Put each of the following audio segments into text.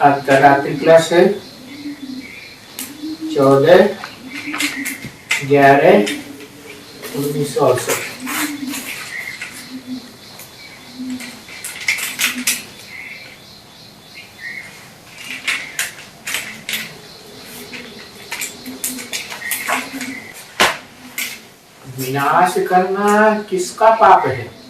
अर्धरात्रि plus 14/11/1968। विनाश करना किसका पाप है?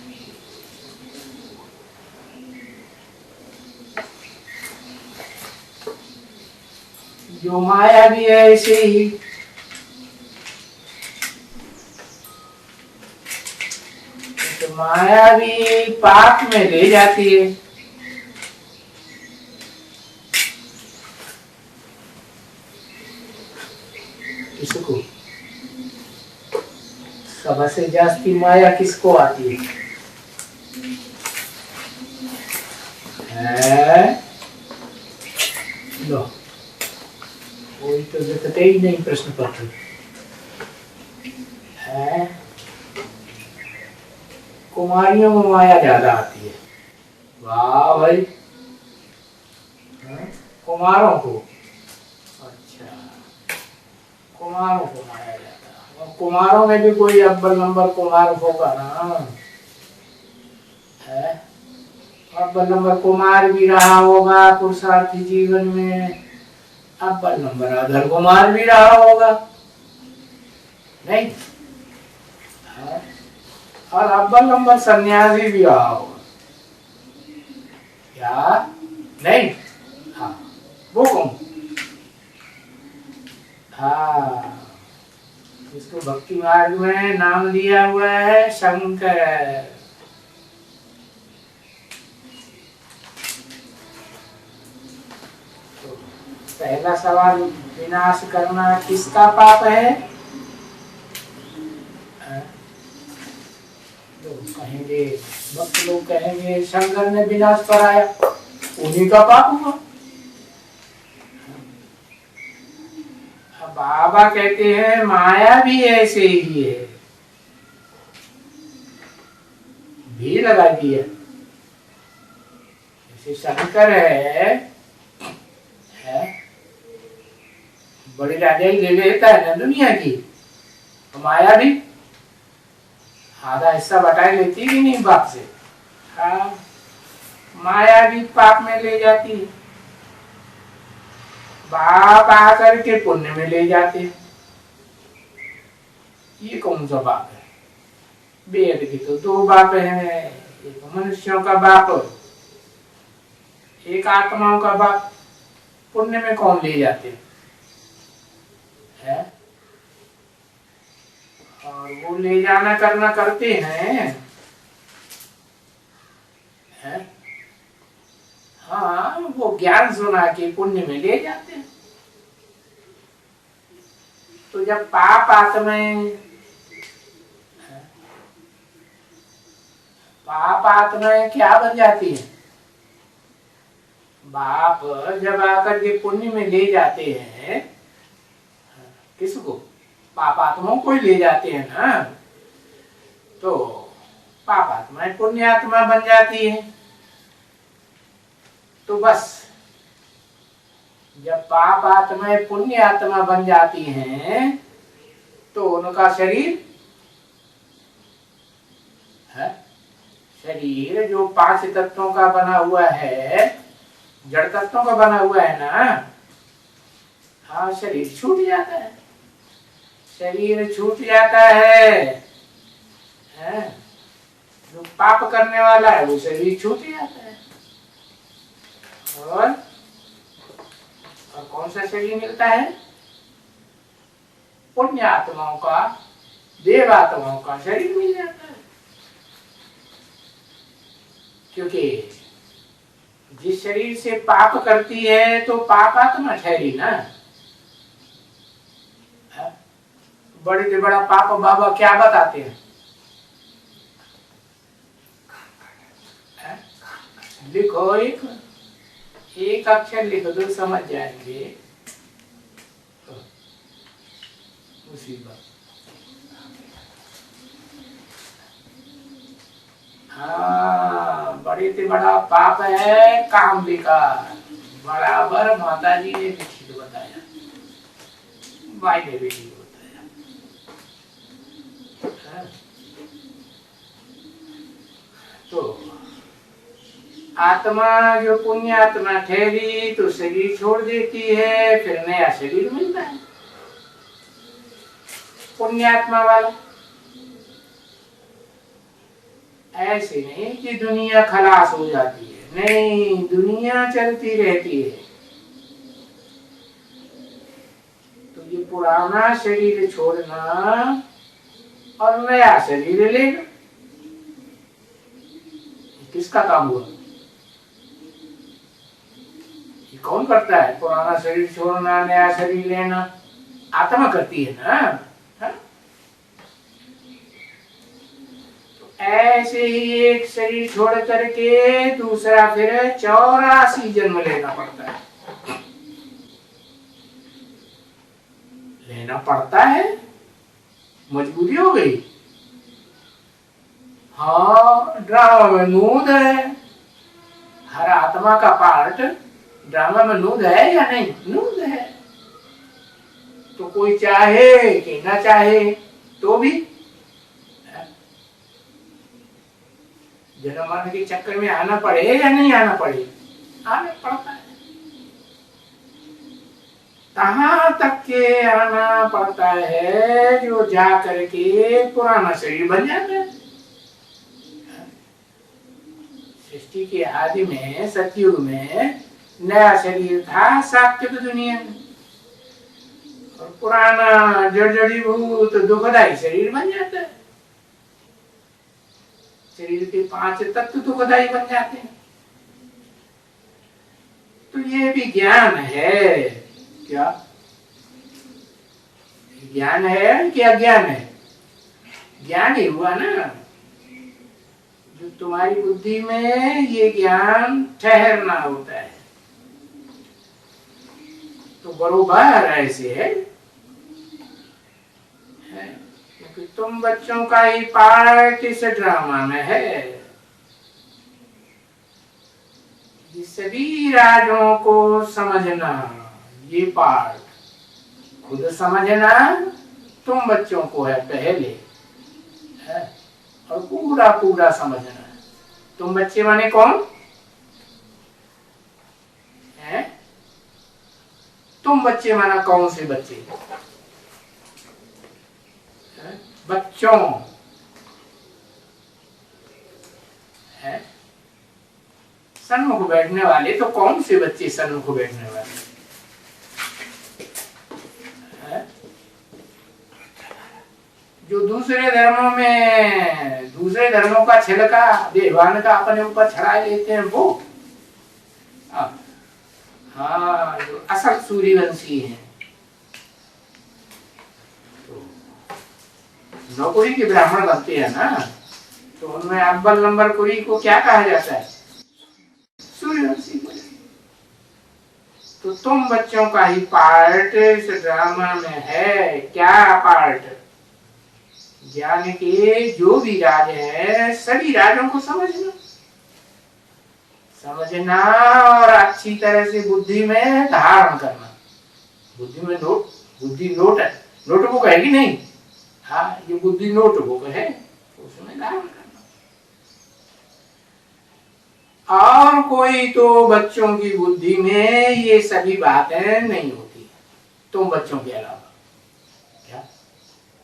जो माया भी है ऐसे ही। तो माया भी पाप में ले जाती है। किसको? सबसे जास्ती माया किसको आती है? लो, कोई तो देखते ही नहीं प्रश्न पत्र है। कुमारियों में माया ज्यादा आती है। वाह भाई, कुमारों को। अच्छा, कुमारों को माया जाता है। और कुमारों में भी कोई अव्वल नंबर कुमार होगा ना, है? अव्वल नंबर कुमार भी रहा होगा पुरुषार्थी जीवन में, अव्वल नंबर अधर कुमार भी रहा होगा, नहीं? और अव्वल नंबर सन्यासी भी रहा होगा, क्या? नहीं? हाँ, वो कौन? हाँ, इसको भक्ति मार्ग में नाम दिया हुआ है शंकर। तो पहला सवाल, विनाश करना किसका पाप है? तो कहेंगे, भक्त लोग कहेंगे शंकर ने विनाश कराया, उन्हीं का पाप हुआ। बाबा कहते हैं माया भी ऐसे ही है, भी लगा दिया। जैसे शंकर है, बड़ी राजा ही ले लेता है ना दुनिया की, तो माया भी आधा हिस्सा बटाई लेती ही नहीं बाप से। हाँ, माया भी पाप में ले जाती है, बाप आकर के पुण्य में ले जाते हैं। ये कौन सा बाप है? वेद के तो दो बाप हैं, एक मनुष्यों का बाप, एक आत्माओं का बाप। पुण्य में कौन ले जाते हैं? और वो ले जाना करना करते हैं, हाँ, वो ज्ञान सुना के पुण्य में ले जाते हैं। तो जब पाप आत्माएं क्या बन जाती है? बाप जब आकर के पुण्य में ले जाते हैं, किसको? पाप आत्माओं को ही ले जाते हैं ना, तो पाप आत्माएं पुण्य आत्मा बन जाती है। तो बस जब पाप आत्माएं पुण्य आत्मा बन जाती हैं, तो उनका शरीर शरीर जो 5 तत्वों का बना हुआ है, जड़ तत्वों का बना हुआ है ना, हाँ, शरीर छूट जाता है। शरीर छूट जाता है, जो पाप करने वाला है वो शरीर छूट जाता है। और कौन सा शरीर मिलता है? पुण्य आत्माओं का, देव आत्माओं का शरीर मिल जाता है। क्योंकि जिस शरीर से पाप करती है तो पाप आत्मा ठहरी ना। बड़े से बड़ा पाप बाबा क्या बताते हैं? लिखो, एक अक्षर लिख दो, समझ जाएंगे। उसी बात, हाँ, बड़े से बड़ा पाप है काम विकार। बराबर माता जी ने भी ठीक बताया, भाई ने भी ठीक बताया। तो आत्मा जो पुण्य आत्मा ठहरी तो शरीर छोड़ देती है, फिर नया शरीर मिलता है पुण्यात्मा वाला। ऐसे नहीं कि दुनिया खलास हो जाती है, नहीं, दुनिया चलती रहती है। तो ये पुराना शरीर छोड़ना और नया शरीर लेना, किसका काम हुआ? ये कौन करता है? पुराना शरीर छोड़ना, नया शरीर लेना आत्मा करती है ना। हा? ऐसे ही एक शरीर छोड़ करके दूसरा फिर 84 जन्म लेना पड़ता है, लेना पड़ता है, मजबूरी हो गई। हाँ, ड्रामा में नूद है, हर आत्मा का पार्ट ड्रामा में नूद है या नहीं? नूद है। तो कोई चाहे कि ना चाहे तो भी जन्म मरण के चक्कर में आना पड़े या नहीं आना पड़े, आना पड़ता है। कहां तक के आना पड़ता है जो जा करके पुराना शरीर बन जाता है। सृष्टि के आदि में, सतयुग में नया शरीर था सात्विक दुनिया में, और पुराना जड़जड़ीभूत दुखदाई शरीर बन जाता है। शरीर के 5 तत्व दुखदाई बन जाते हैं। तो ये भी ज्ञान है क्या? ज्ञान है कि अज्ञान है? ज्ञान ही हुआ ना। जो तुम्हारी बुद्धि में ये ज्ञान ठहरना होता है, तो बरोबर ऐसे है, क्योंकि तुम बच्चों का ही पार्ट इस ड्रामा में है। ये सभी राजों को समझना, ये पार्ट खुद समझना तुम बच्चों को है पहले, है? और पूरा पूरा समझना। तुम बच्चे माने कौन है? तुम बच्चे माना कौन से बच्चे? बच्चों है, सन्मुख बैठने वाले। तो कौन से बच्चे सन्मुख बैठने वाले है? जो दूसरे धर्मों में, दूसरे धर्मों का छिलका देवान का अपने ऊपर छड़ा लेते हैं वो। हाँ, जो असल सूर्यवंशी हैं। नौकुरी के ब्राह्मण बनते हैं ना, तो उनमें अव्वल नंबर कुरी को क्या कहा जाता है? सूर्यवंशी। तो तुम बच्चों का ही पार्ट इस ड्रामा में है। क्या पार्ट? ज्ञान के जो भी राज है सभी राजों को समझना, समझना और अच्छी तरह से बुद्धि में धारण करना। बुद्धि में नोट, बुद्धि नोट है, नोटबुक है कि नहीं? हाँ, ये बुद्धि नोटबुक है, उसमें धारण करना। और कोई तो बच्चों की बुद्धि में ये सभी बातें नहीं होती, तुम बच्चों के अलावा। क्या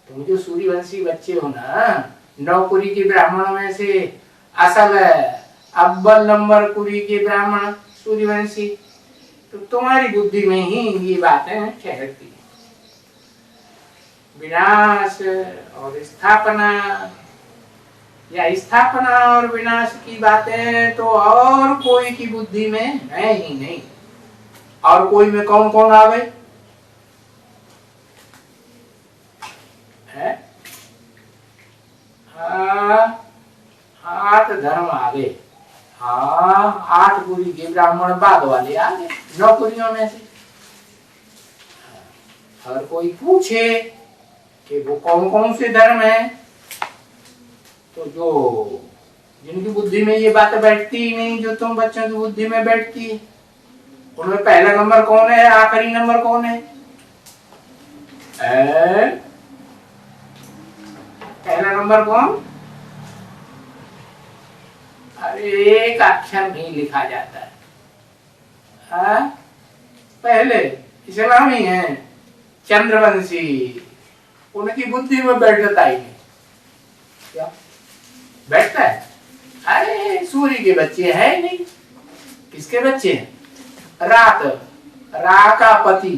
तुम जो सूर्यवंशी बच्चे हो ना, नौकुरी के ब्राह्मणों में से असल अव्वल नंबर कुरी के ब्राह्मण सूर्यवंशी, तो तुम्हारी बुद्धि में ही ये बातें ठहरती। विनाश और स्थापना, या स्थापना और विनाश की बातें तो और कोई की बुद्धि में है ही नहीं। और कोई में कौन कौन आ गए है? 8 धर्म आ गए। हाँ, 8 कुरी के ब्राह्मण बाद वाले आ गए 9 कुरियों में से। अगर कोई पूछे कि वो कौन कौन से धर्म है, तो जो जिनकी बुद्धि में ये बात बैठती ही नहीं, जो तुम बच्चों की बुद्धि में बैठती है, उनमें पहला नंबर कौन है, आखिरी नंबर कौन है? पहला नंबर कौन? अरे एक अक्षर नहीं लिखा जाता है। पहले इस्लामी है चंद्रवंशी, उनकी बुद्धि में बैठता ही नहीं। क्या बैठता है? अरे सूर्य के बच्चे है नहीं। किसके बच्चे हैं? रात, रा का पति,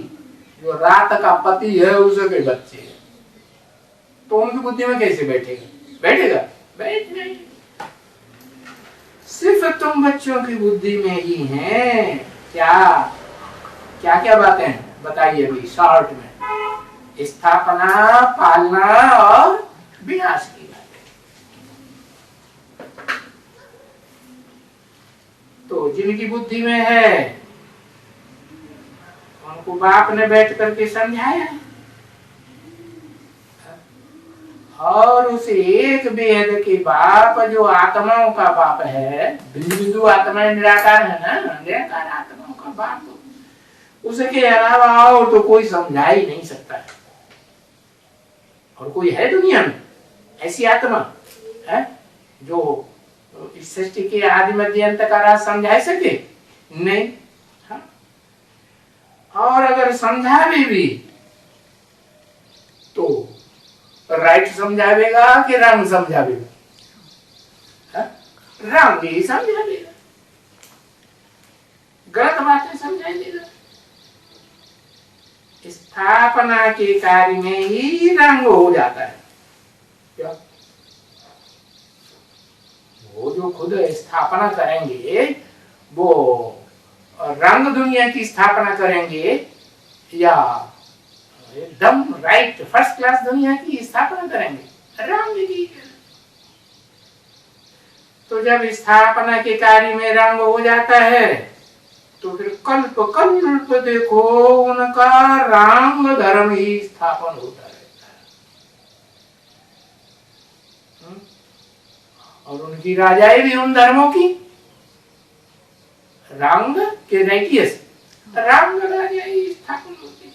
जो रात का पति है उसके बच्चे हैं। तो उनकी बुद्धि में कैसे बैठेगा? बैठेगा? बैठ नहीं। सिर्फ तुम बच्चों की बुद्धि में ही है। क्या क्या क्या बातें बताइए अभी शॉर्ट में? स्थापना, पालना और विनाश की बातें। तो जिनकी बुद्धि में है उनको बाप ने बैठ करके समझाया है। और उस एक वेद के बाप जो आत्माओं का बाप है, बिंदु बिंदु आत्मा निराकार है ना, निराकार आत्माओं का बाप, उसके अलावा और तो कोई समझा ही नहीं सकता है। और कोई है दुनिया में ऐसी आत्मा है जो इस सृष्टि के आदि मध्य अंत का राज समझा सके? नहीं। हाँ? और अगर समझा भी तो राइट समझावेगा कि रंग समझावेगा? रंग ही समझावेगा, गलत बातें समझाई देगा। स्थापना के कार्य में ही रंग हो जाता है। क्या? वो जो खुद स्थापना करेंगे वो रंग दुनिया की स्थापना करेंगे या एकदम राइट फर्स्ट क्लास दुनिया की स्थापना करेंगे? रंग की। तो जब स्थापना के कार्य में रंग हो जाता है तो फिर कल्प कल्प देखो उनका रंग धर्म ही स्थापन होता रहता है। और उनकी राजाएं भी उन धर्मों की रंग के रेटियस रंग राजाएं स्थापन होती है।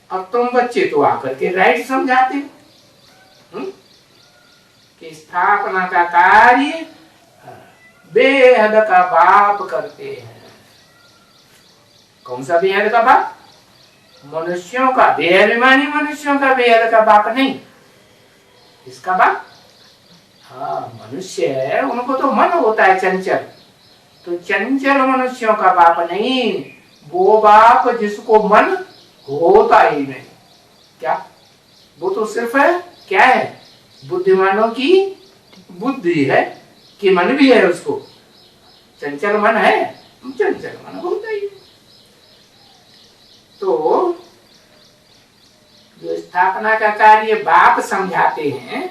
अब तुम बच्चे तो आकर के राइट समझाते हो कि स्थापना का कार्य बेहद का बाप करते हैं। कौन सा बेहद का बाप? मनुष्यों का, बेअभिमानी मनुष्यों का बेहद का बाप नहीं। इसका बाप? हाँ, मनुष्य है, उनको तो मन होता है चंचल, तो चंचल मनुष्यों का बाप नहीं, वो बाप जिसको मन होता ही नहीं। क्या? वो तो सिर्फ है क्या है? बुद्धिमानों की बुद्धि है कि मन भी है उसको। चंचल मन है, चंचल मन होता ही। तो जो स्थापना का कार्य बाप समझाते हैं,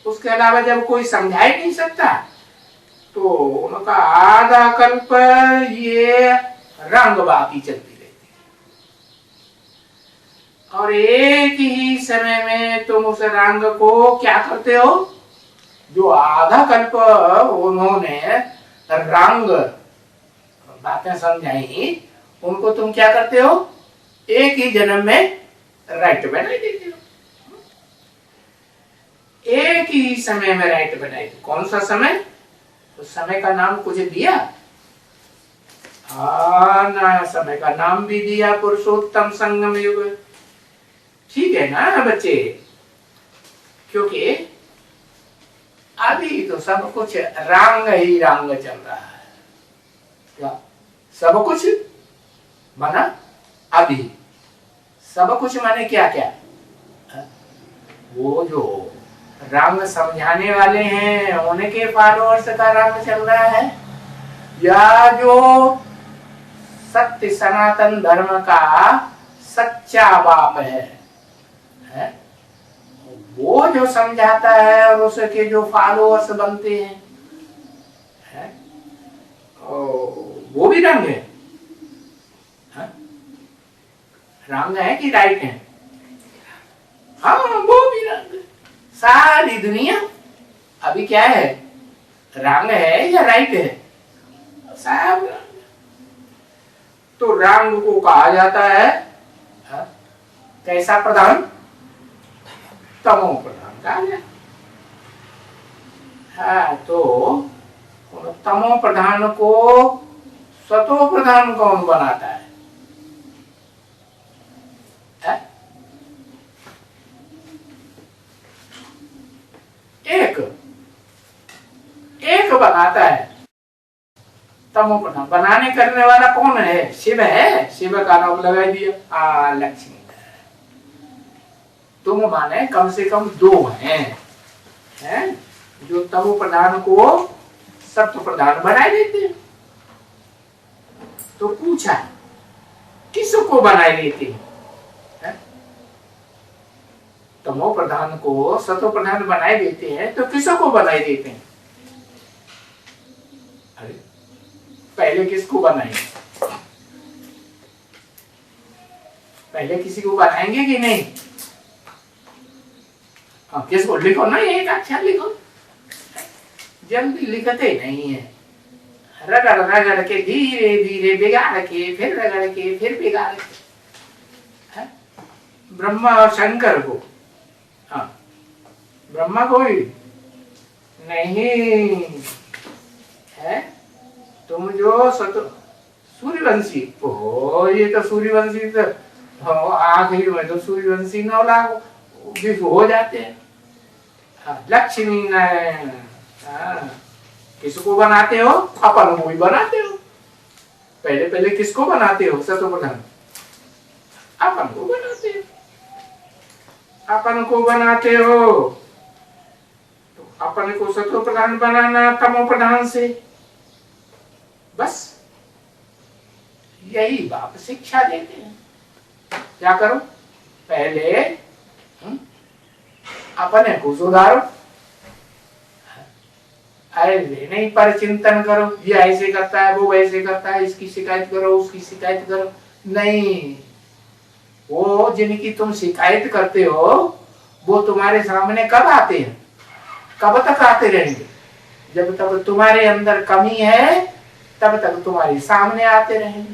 उसके अलावा जब कोई समझा ही नहीं सकता तो उनका आधा कल्प ये रंग बाकी चलती रहती है। और एक ही समय में तुम उस रंग को क्या करते हो? जो आधा कल्प उन्होंने रंग बातें समझाई, उनको तुम क्या करते हो? एक ही जन्म में राइट बनाई देते हो। एक ही समय में राइट बनाई। कौन सा समय? उस समय का नाम कुछ दिया? हाँ ना, समय का नाम भी दिया पुरुषोत्तम संगम युग। ठीक है ना बच्चे? क्योंकि अभी तो सब कुछ रंग ही रंग चल रहा है। क्या? सब कुछ माना अभी सब कुछ माने क्या क्या? वो जो रंग समझाने वाले हैं उनके फॉलोअर्स का रंग चल रहा है, या जो सत्य सनातन धर्म का सच्चा बाप है वो जो समझाता है और उसके जो फॉलोअर्स बनते हैं, वो भी रंग है। रंग है कि राइट है? हाँ, वो भी रंग है। सारी दुनिया अभी क्या है? रंग है या राइट है? सब तो रंग को कहा जाता है कैसा प्रधान? तमो प्रधान कहा जाता है। तो तमो प्रधान को सतो प्रधान कौन बनाता है? एक एक बनाता है तमो प्रधान। बनाने करने वाला कौन है? शिव है। शिव का नाम लगा दिया लक्ष्मी। तुम माने कम से कम दो हैं जो तमो प्रधान को सत्व प्रधान बनाए देते हैं। तो पूछा किसको बनाए देते हैं? तमो प्रधान को सत्व प्रधान बनाए देते हैं तो किसको बनाए देते हैं? अरे पहले किसको बनाएंगे? पहले किसी को बनाएंगे कि नहीं? किसको? लिखो ना, एक अक्षर लिखो। जल्दी लिखते नहीं है। रगड़ रगड़ के धीरे धीरे बिगाड़ के फिर रगड़ के फिर बिगाड़ के। ब्रह्मा और शंकर को, ब्रह्मा को ही नहीं है। तुम जो सूर्यवंशी, ओ ये तो सूर्यवंशी तो आखिरी में तो सूर्यवंशी 9 लाख हो जाते हैं। लक्ष्मी नारायण किसको बनाते हो? अपन को ही बनाते हो। पहले पहले किसको बनाते हो? सतो प्रधान। अपन को बनाते हो। अपन को बनाते हो तो अपन को सतो प्रधान बनाना तमो प्रधान से। बस यही बाप शिक्षा देते हैं। क्या करो? पहले अपने को सुधारो। अरे नहीं पर चिंतन करो, ये ऐसे करता है वो वैसे करता है, इसकी शिकायत करो उसकी शिकायत करो। नहीं, वो जिनकी तुम शिकायत करते हो वो तुम्हारे सामने कब आते हैं? कब तक आते रहेंगे? जब तक तुम्हारे अंदर कमी है तब तक तुम्हारे सामने आते रहेंगे।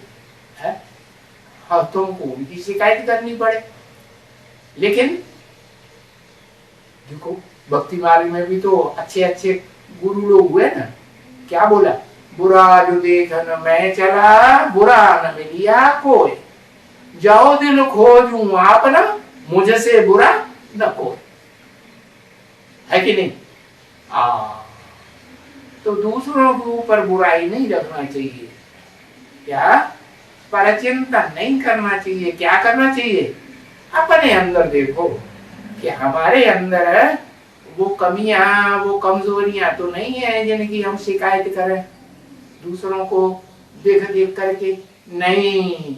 और तुमको उनकी शिकायत करनी पड़े। लेकिन देखो भक्ति मार्ग में भी तो अच्छे अच्छे गुरु लोग हुए ना। क्या बोला? बुरा जो देखन मैं चला, बुरा न मिलिया कोई, जाओ दिल खोजूं आपना, मुझसे बुरा न कोई। है कि नहीं? तो दूसरों के ऊपर बुराई नहीं रखना चाहिए। क्या? परचिंतन नहीं करना चाहिए। क्या करना चाहिए? अपने अंदर देखो कि हमारे अंदर वो कमियां वो कमजोरियां तो नहीं है जिनकी हम शिकायत करें दूसरों को देख देख करके। नहीं,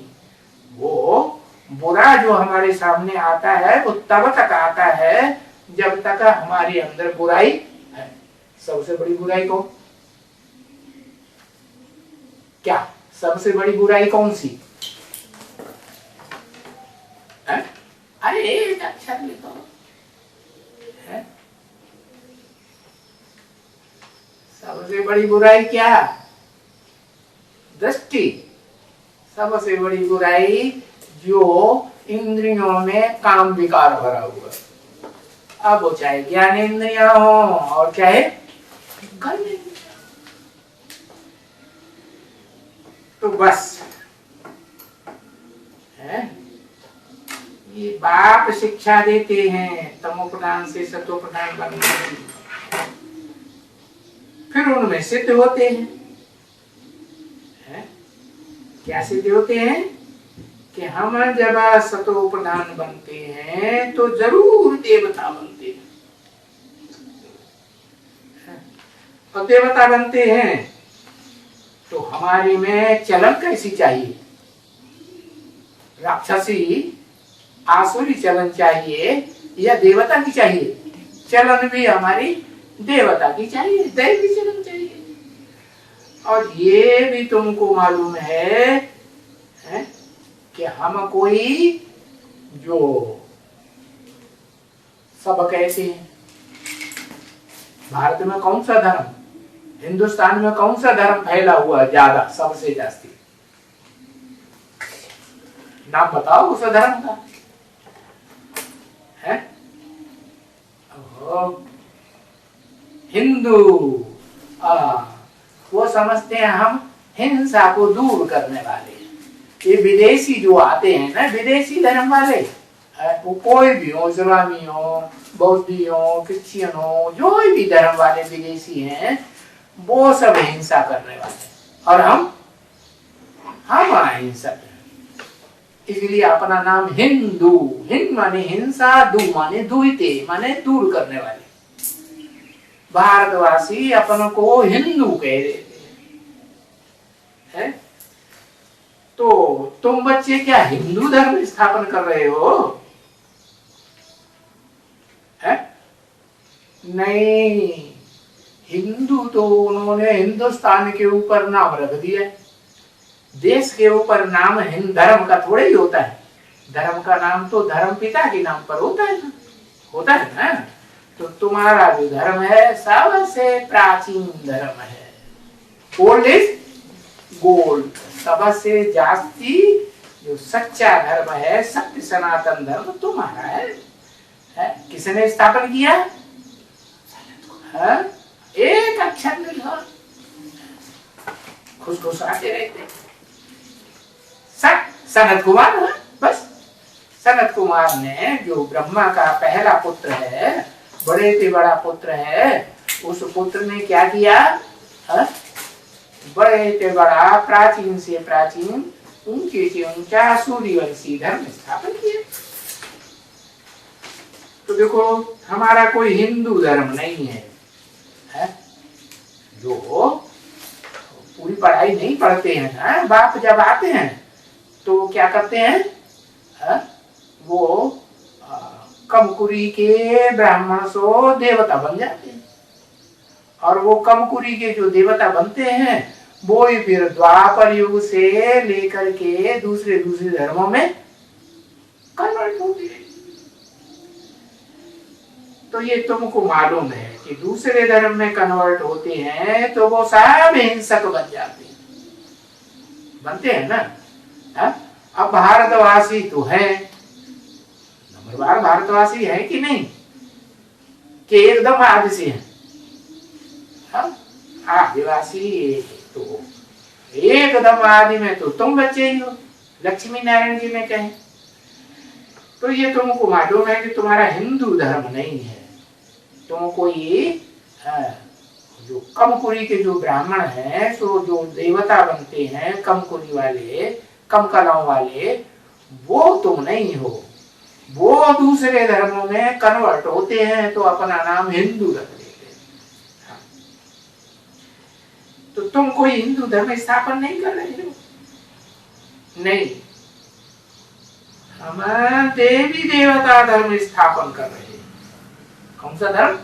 वो बुरा जो हमारे सामने आता है वो तब तक आता है जब तक हमारे अंदर बुराई है। सबसे बड़ी बुराई कौन? क्या सबसे बड़ी बुराई कौन सी है? अरे एक अक्षर लिखो। सबसे बड़ी बुराई क्या? दृष्टि। सबसे बड़ी बुराई जो इंद्रियों में काम विकार भरा हुआ। अब वो चाहे ज्ञान इंद्रिया हो और चाहे कर्म इंद्रिया। तो बस है ये बाप शिक्षा देते हैं तमो प्रधान से सतो प्रधान बनने की। फिर उनमें सिद्ध होते हैं। क्या सिद्ध होते हैं? कि हम जब सतो प्रधान बनते हैं तो जरूर देवता बनते हैं। और देवता बनते हैं तो हमारी में चलन कैसी चाहिए? राक्षसी आसुरी चलन चाहिए या देवता की चाहिए? चलन भी हमारी देवता की चाहिए, दैवी चलन चाहिए। और ये भी तुमको मालूम है कि हम कोई जो सब कहते हैं भारत में कौन सा धर्म, हिंदुस्तान में कौन सा धर्म फैला हुआ ज्यादा, सबसे जास्ती? नाम बताओ उस धर्म का है। हिंदू, वो समझते हैं हम हिंसा को दूर करने वाले। ये विदेशी जो आते हैं ना, विदेशी धर्म वाले, वो कोई भी हो, इस्लामी हो, बौद्धी हो, क्रिश्चियन हो, जो भी धर्म वाले विदेशी हैं, वो सब हिंसा करने वाले, और हम अहिंसक हैं। इसलिए अपना नाम हिंदू, हिंद माने हिंसा, दू माने दुहिते, माने दूर करने वाले। भारतवासी अपन को हिंदू कह देते हैं। तो तुम बच्चे क्या हिंदू धर्म स्थापन कर रहे हो? है? नहीं, हिंदू तो उन्होंने हिंदुस्तान के ऊपर नाम रख दिया। देश के ऊपर नाम हिंद धर्म का थोड़ा ही होता है। धर्म का नाम तो धर्म पिता के नाम पर होता है ना, होता है ना। तो तुम्हारा जो धर्म है सबसे प्राचीन धर्म है, ओल्ड इज गोल्ड। सबसे जास्ती जो सच्चा धर्म है, सत्य सनातन धर्म तुम्हारा है। किसने स्थापन किया? है? एक अक्षर में खुश आते रहते। सनत कुमार है, बस। सनत कुमार ने, जो ब्रह्मा का पहला पुत्र है, बड़े से बड़ा पुत्र है, उस पुत्र ने क्या किया? बड़े से बड़ा, प्राचीन से प्राचीन, ऊंचे से ऊंचा सूर्यवंशी धर्म स्थापन किया। तो देखो, हमारा कोई हिंदू धर्म नहीं है, जो पूरी पढ़ाई नहीं पढ़ते हैं। बाप जब आते हैं तो क्या करते हैं? वो कमकुरी के ब्राह्मण सो देवता बन जाते हैं, और वो कमकुरी के जो देवता बनते हैं वो ही फिर द्वापर युग से लेकर के दूसरे धर्मों में कन्वर्ट हो गए। तो ये तुमको मालूम है कि दूसरे धर्म में कन्वर्ट होते हैं तो वो सब हिंसक बन जाते हैं, बनते हैं ना। अब भारतवासी तो है, नंबर बार भारतवासी है कि नहीं, कि एकदम आदि से है। आदिवासी तो एकदम आदि में तो तुम बच्चे ही हो, लक्ष्मी नारायण जी ने कहे। तो ये तुमको मालूम है कि तुम्हारा हिंदू धर्म नहीं है। तुमको ये जो कमकुरी के जो ब्राह्मण हैं, सो जो देवता बनते हैं, कमकुरी वाले, कम कलाओं वाले, वो तुम नहीं हो। वो दूसरे धर्मों में कन्वर्ट होते हैं तो अपना नाम हिंदू रख देते हैं। तो तुम कोई हिंदू धर्म स्थापन नहीं कर रहे हो, नहीं। हम देवी देवता धर्म स्थापन कर रहे हैं। कौन सा धर्म?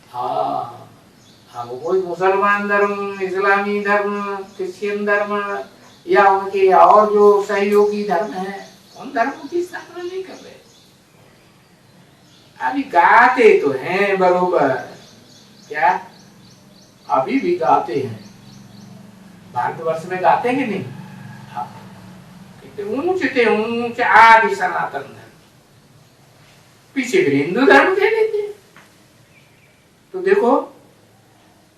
हाँ, वो कोई मुसलमान धर्म, इस्लामी धर्म, क्रिश्चियन धर्म, या उनके और जो सहयोगी धर्म है, उन धर्मों की स्थापना नहीं कर रहे। अभी गाते तो हैं बरोबर, क्या अभी भी गाते हैं, भारतवर्ष में गाते हैं कि नहीं? ऊंचे ऊंचे आदि सनातन धर्म, पीछे फिर हिंदू धर्म कह देते हैं। तो देखो,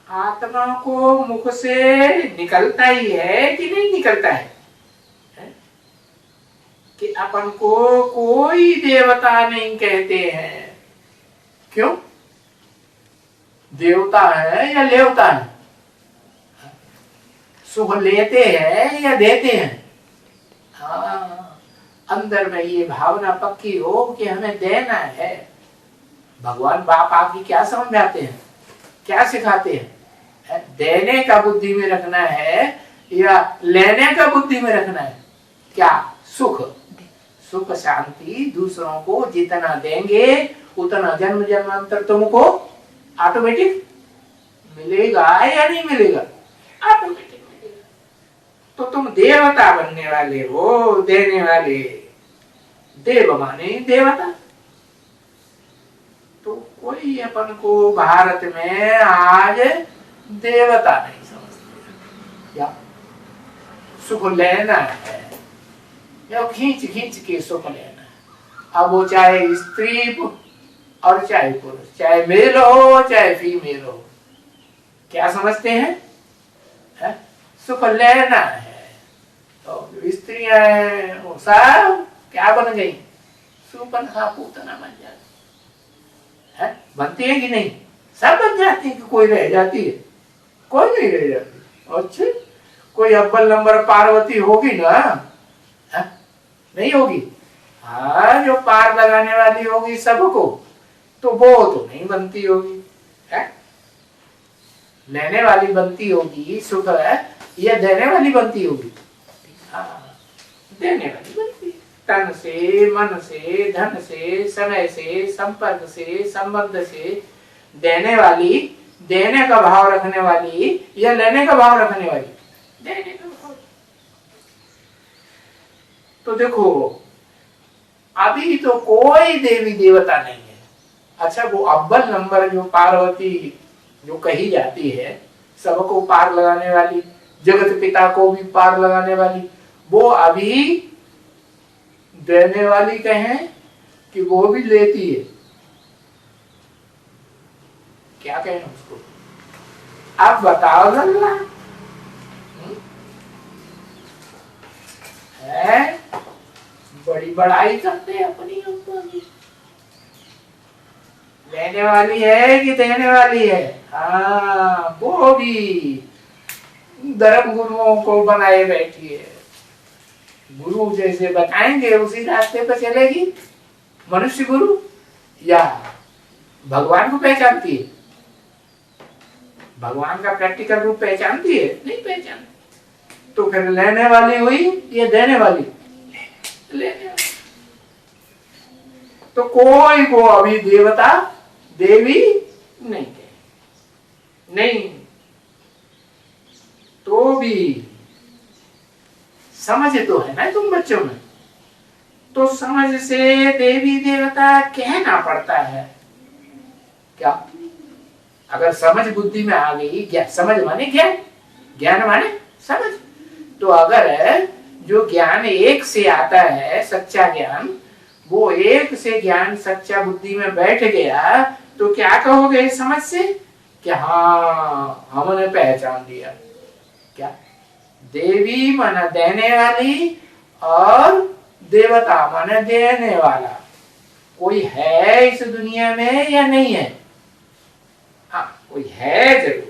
आत्मा को मुख से निकलता ही है कि नहीं निकलता है? कि अपन को कोई देवता नहीं कहते हैं। क्यों? देवता है या लेवता है? सुख लेते हैं या देते हैं? हाँ, अंदर में ये भावना पक्की हो कि हमें देना है। भगवान बाप आपकी क्या समझाते हैं, क्या सिखाते हैं? देने का बुद्धि में रखना है या लेने का बुद्धि में रखना है? क्या? सुख, सुख शांति दूसरों को जितना देंगे उतना जन्म जन्मांतर तुमको ऑटोमेटिक मिलेगा या नहीं मिलेगा? ऑटोमेटिक मिलेगा। तो तुम देवता बनने वाले हो, देने वाले। देव माने देवता। तो कोई अपन को भारत में आज देवता नहीं समझते। क्या सुख लेना है, जो खींच खींच के सुख लेना। अब वो चाहे स्त्री और चाहे पुरुष, चाहे मेल हो चाहे फीमेल हो, क्या समझते हैं? है? सुख लेना है। तो स्त्रियां हैं वो सब क्या बन गई? सुपनखा पूतना बन जाती है। बनती है कि नहीं? सब बन जाती है कि कोई रह जाती है? कोई नहीं रह जाती। अच्छा, कोई अव्वल नंबर पार्वती होगी ना? है? नहीं होगी। हाँ, जो पार लगाने वाली होगी सबको, तो वो तो नहीं बनती होगी। है? लेने वाली बनती होगी सुख है, या देने वाली बनती होगी? हाँ, देने वाली बनती है। तन से, मन से, धन से, समय से, संपर्क से, संबंध से देने वाली, देने का भाव रखने वाली या लेने का भाव रखने वाली? देने का भाव। तो देखो, अभी तो कोई देवी देवता नहीं है। अच्छा, वो अव्वल नंबर जो पार्वती जो कही जाती है, सबको पार लगाने वाली, जगत पिता को भी पार लगाने वाली, वो अभी देने वाली कहें कि वो भी लेती है? क्या कहें उसको? आप बताओ जरा। है? बड़ी बड़ाई करते हैं अपनी ऊपर। लेने वाली है कि देने वाली है? हाँ, वो भी धर्म गुरुओं को बनाए बैठी है। गुरु जैसे बताएंगे उसी रास्ते पर चलेगी। मनुष्य गुरु या भगवान को पहचानती है? भगवान का प्रैक्टिकल रूप पहचानती है? नहीं पहचानती। तो फिर लेने वाली हुई या देने वाली? लेने वाली। तो कोई को अभी देवता देवी नहीं कहे, नहीं। तो भी समझ तो है ना तुम बच्चों में? तो समझ से देवी देवता कहना पड़ता है क्या? अगर समझ बुद्धि में आ गई, क्या समझ माने ज्ञान, ज्ञान माने समझ। तो अगर जो ज्ञान एक से आता है, सच्चा ज्ञान, वो एक से ज्ञान सच्चा बुद्धि में बैठ गया, तो क्या कहोगे समझ से? कि हाँ, हमने पहचान लिया। क्या? देवी माना देने वाली और देवता माने देने वाला। कोई है इस दुनिया में या नहीं है? हाँ, कोई है जरूर।